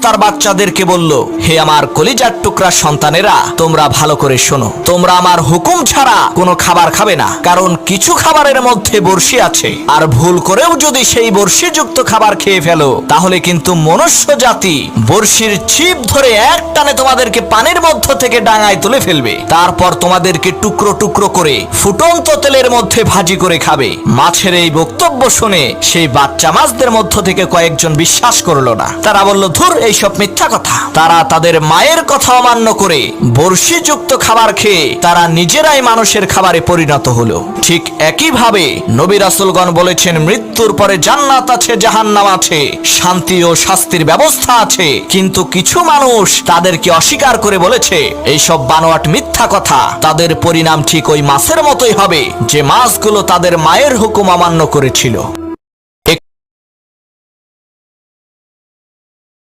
তার বাচ্চাদেরকে বলল, হে আমার কলিজার টুকরা সন্তানেরা, তোমরা ভালো করে শোনো, তোমরা আমার হুকুম ছাড়া কোনো খাবার খাবে না, কারণ কিছু খাবারের মধ্যে বর্ষি আছে, আর ভুল করেও যদি সেই বর্ষিযুক্ত খাবার খেয়ে ফেলো তাহলে কিন্তু মনুষ্য জাতি বর্ষির ছিপ ধরে এক টানে তোমাদেরকে পানির মধ্য থেকে ডাঙায় তুলে ফেলবে, তারপর তোমাদেরকে টুকরো টুকরো করে ফুটন্ত তেলের মধ্যে ভাজি করে খাবে। মাছের এই বক্তব্য শুনে সেই বাচ্চা মাছদের মধ্য থেকে কয়েকজন বিশ্বাস করলো না। তারা বলল, ধুর, এইসব মিথ্যা কথা। তারা তাদের মায়ের কথা অমান্য করে বর্ষিযুক্ত খাবার খেয়ে তারা নিজেরাই মানুষের খাবারে পরিণত হলো। ঠিক একইভাবে নবী রাসূলগণ বলেছেন, মৃত্যুর পরে জান্নাত আছে, জাহান্নাম আছে, শান্তি ও শাস্তির ব্যবস্থা আছে, কিন্তু কিছু মানুষ তাদেরকে অস্বীকার করে বলেছে এইসব বানোয়াট মিথ্যা কথা। তাদের পরিণাম ঠিক ওই মাছের মতোই হবে যে মাছগুলো তাদের মায়ের হুকুম অমান্য করেছিল।